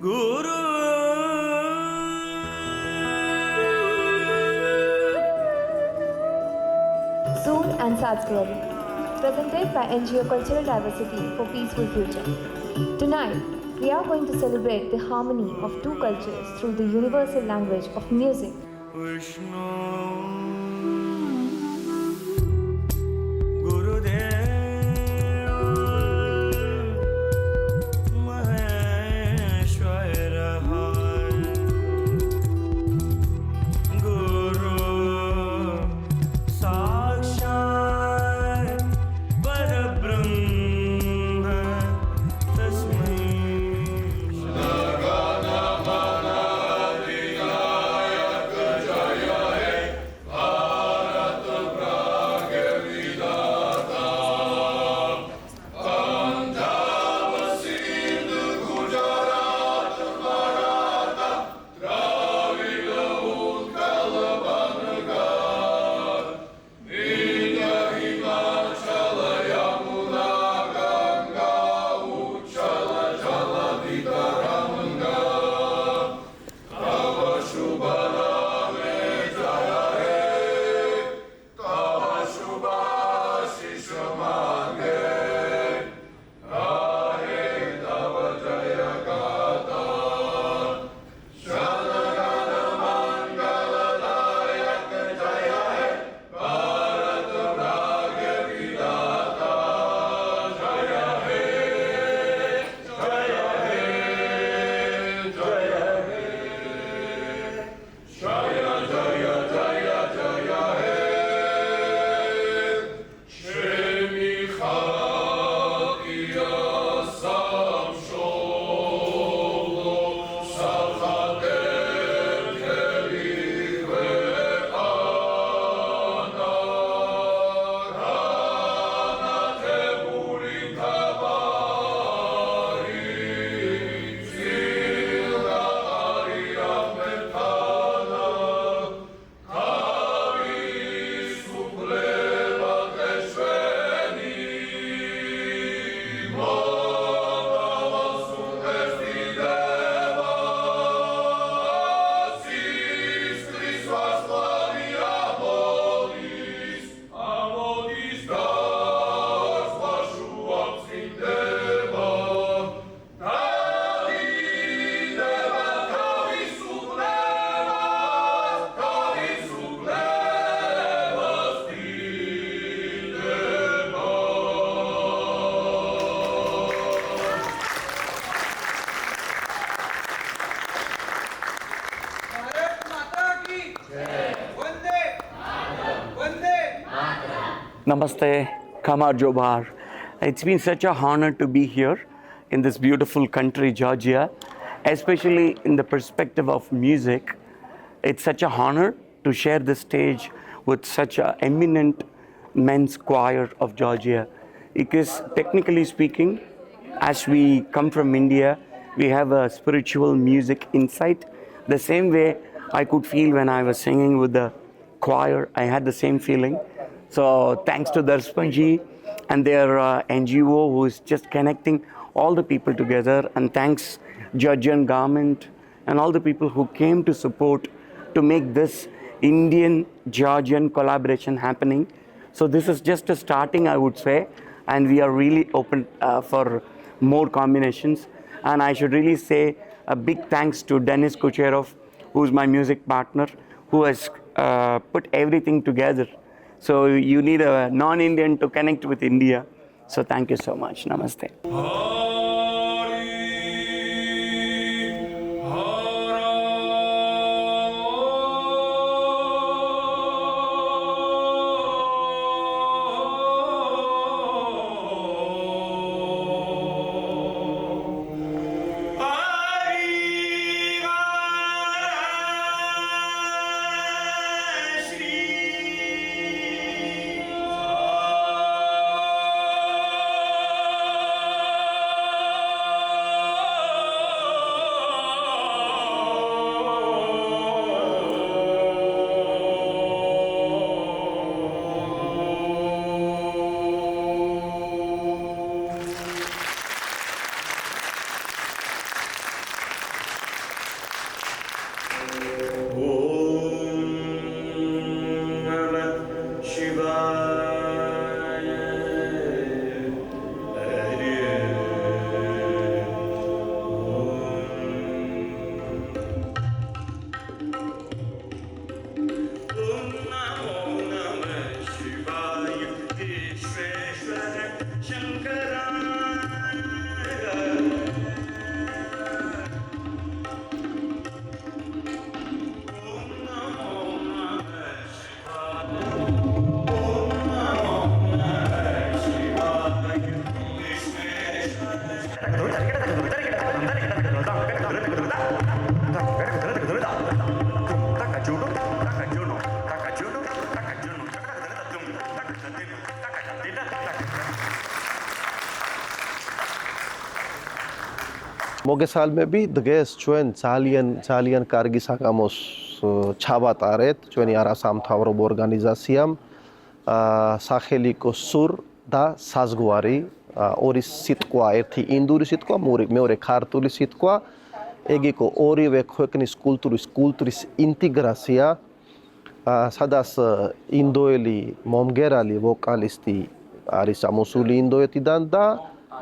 Guru Soon and Sanskrit, presented by NGO Cultural Diversity for Peaceful Future. Tonight, we are going to celebrate the harmony of two cultures through the universal language of music. Vishnu Namaste, Kamar Jobar. It's been such a honor to be here in this beautiful country, Georgia, especially in the perspective of music. It's such a honor to share the stage with such an eminent men's choir of Georgia. Because technically speaking, as we come from India, we have a spiritual music insight. The same way I could feel when I was singing with the choir, I had the same feeling. So thanks to Darspanji and their NGO who is just connecting all the people together, and thanks Georgian government and all the people who came to support to make this Indian-Georgian collaboration happening. So this is just a starting, I would say, and we are really open for more combinations. And I should really say a big thanks to Denis Kucherov, who is my music partner, who has put everything together. So you need a non-Indian to connect with India. So thank you so much. Namaste. მოგესალმები, დღეს ჩვენ ძალიან კარგი საღამოს ჩავატარეთ ჩვენი არასამთავრობო ორგანიზაციამ სახელი იყო სურ და საზღვარი, ორი სიტყვა, ერთი ინდური სიტყვა, მეორე ქართული სიტყვა. ეგ იყო ორივე ქვეყნის კულტურის ინტეგრაცია, სადაც ინდოელი მომგერალი ვოკალისტი არის ამოსული ინდოეთიდან და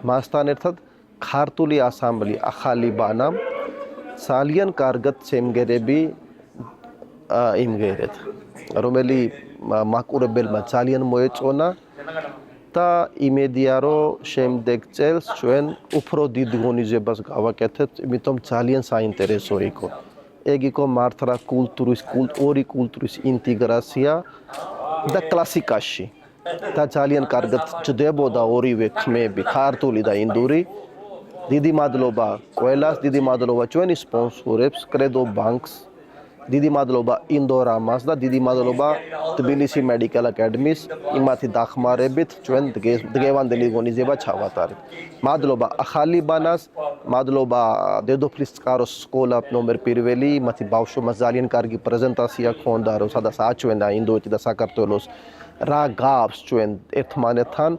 მასთან ერთად ქართული ასამბლე ახალი ბანა ძალიან კარგად სიმღერები იმღერეთ, რომელიც მაკურებელმა ძალიან მოეწონა და იმედია რომ შემდეგ წელს ჩვენ უფრო დიდ ღონისძიებას გავაკეთებთ, იმიტომ ძალიან საინტერესო იყო. ეგ იყო მართლა ორი კულტურის ინტეგრაცია და კლასიკაში და ძალიან კარგად ჯდებოდა ორივე ხმები, ქართული და ინდური. დიდი მადლობა ყველას, დიდი მადლობა ჩვენი სპონსორებს, კრედო ბანკს, დიდი მადლობა ინდორამას და დიდი მადლობა თბილისი მედიკალ აკადემიის იმათი დახმარებით ჩვენ დღევანდელი ღონისძიება ჩავატარეთ. მადლობა ახალი ბანას, მადლობა დედოფლის წყაროს სკოლა ნომერ 1, მათი ბავშვებმა ძალიან კარგი პრეზენტაცია ჰქონდა, რომ სადაც აჩვენა ინდოეთი და საქართველოს რა გაქვს ჩვენ ერთმანეთთან.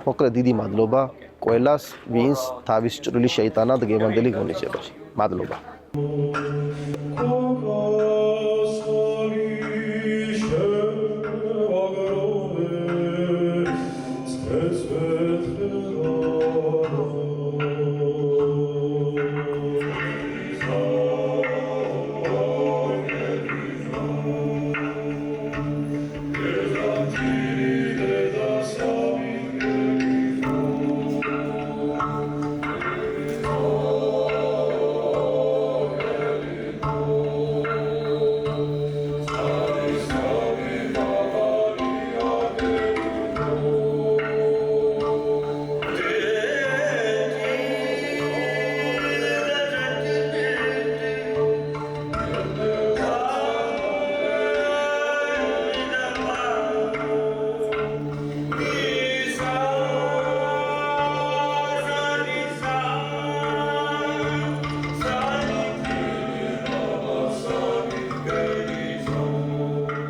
მოკლედ დიდი მადლობა ყველას, ვინც თავის ჭრილი შეიტანა დღევანდელი ღონისძიებაში. მადლობა.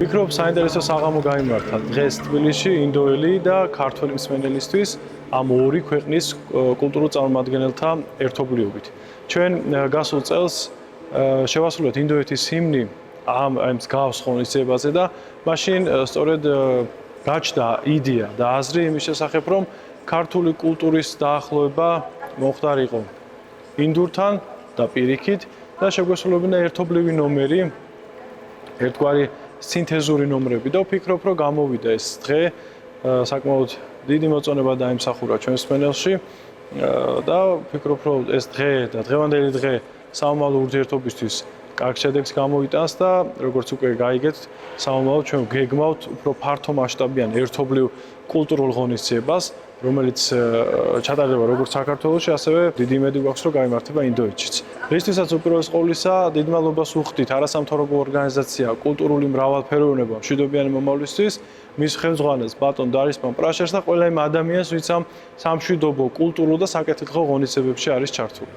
ვფიქრობ, საინტერესო საღამო გაიმართა დღეს თბილისში ინდოელი და ქართველი მსმენელისთვის ამ ორი ქვეყნის კულტურულ წარმომადგენელთა ერთობლიობით. ჩვენ გასულ წელს შევასრულეთ ინდოეთის ჰიმნი ამ მსგავს ღონისძიებაზე და მაშინ სწორედ გაჩნდა იდეა და აზრი იმის შესახებ, რომ ქართული კულტურის დაახლოება მომხდარიყო ინდურთან და პირიქით და შეგვესრულებინა ერთობლივი ნომერი, ერთგვარი სინთეზური ნომრები და ვფიქრობ, რომ გამოვიდა ეს დღე საკმაოდ დიდი მოწონება დაიმსახურა ჩვენს მსმენელში და ვფიქრობ, რომ ეს დღე და დღევანდელი დღე სამომავლო ურთიერთობისთვის კარგ შედეგს გამოიტანს და როგორც უკვე გაიგეთ, სამომავლოდ ჩვენ გეგმავთ უფრო ფართო მასშტაბიან ერთობლივ კულტურულ ღონისძიებას, რომელიც ჩატარდება როგორც საქართველოში, ასევე დიდი იმედი გვაქვს, რომ გაიმართება ინდოეთშიც. რისთვისაც უპირველეს ყოვლისა დიდ მადლობას ვუხდით არასამთავრობო ორგანიზაცია კულტურული მრავალფეროვნება მშვიდობიანი მომავლისთვის, მის ხელმძღვანელს ბატონ დარისმან პრაშერს და ყველა იმ ადამიანს, ვინც ამ სამშვიდობო, კულტურულ და საკეთილდღეო ღონისძიებებში არის ჩართული.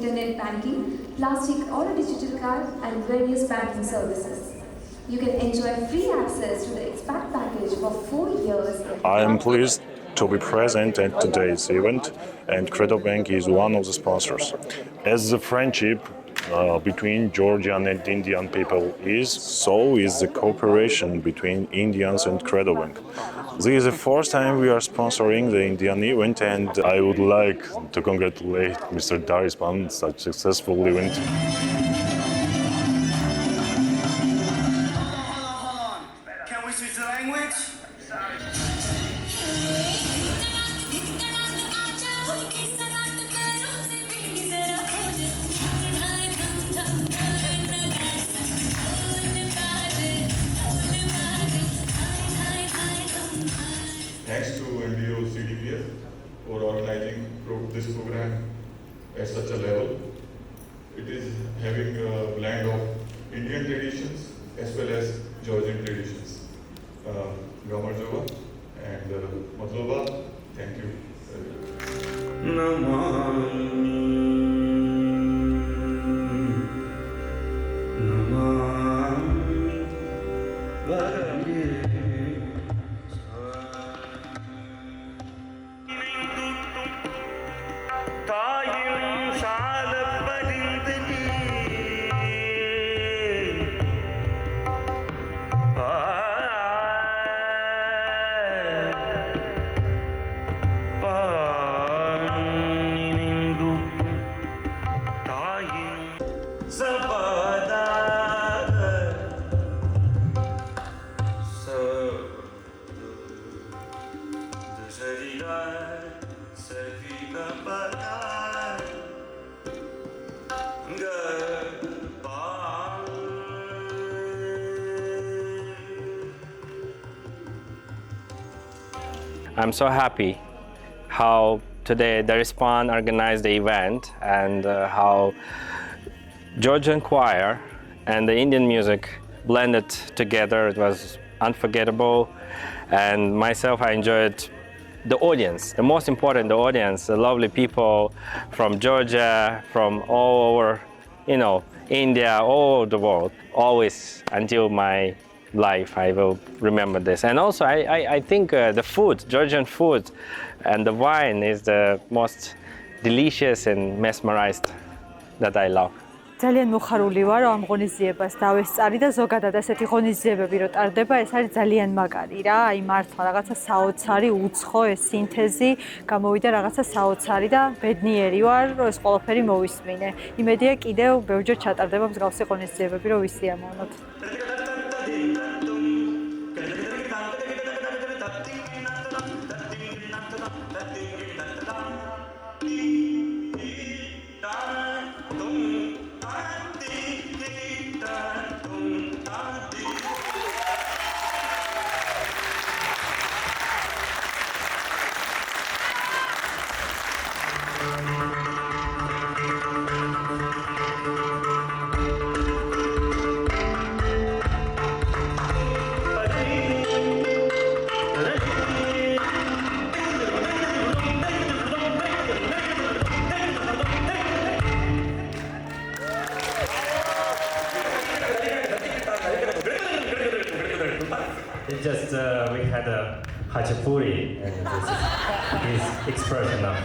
Internet banking, plastic or a digital card, and various banking services. You can enjoy free access to the expat package for 4 years. I am pleased to be present at today's event, and Credo Bank is one of the sponsors. As the friendship between Georgian and Indian people is, so is the cooperation between Indians and Credo Bank. This is the first time we are sponsoring the Indian event, and I would like to congratulate Mr. Darisman on such a successful event. Can we switch the language? organizing this program at such a level. It is having a blend of Indian traditions as well as Georgian traditions. Gamarjova and Matloba, thank you. I'm so happy how today the Respawn organized the event and how Georgian choir and the Indian music blended together. It was unforgettable, and myself, I enjoyed the audience. The most important, the audience, the lovely people from Georgia, from all over, India, all over the world. Always until my life, I will remember this. And also, I think the food, Georgian food, and the wine is the most delicious and mesmerized that I love. ძალიან მოხარული ვარ ამ ღონისძიებას დავესწარი და ზოგადად ასეთი ღონისძიებები რო ტარდება, ეს არის ძალიან მაგარი რა. აი მართლა რაღაცა საოცარი, უცხო ეს სინთეზი გამოვიდა რაღაცა საოცარი და ბედნიერი ვარ, რომ ეს ყველაფერი მოვისმინე. იმედია კიდევ ბევრჯერ ჩატარდება მსგავსი ღონისძიებები, რომ ვისიამოვნოთ. It's just we had a hachapuri, and this is his expression of.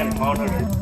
am honored.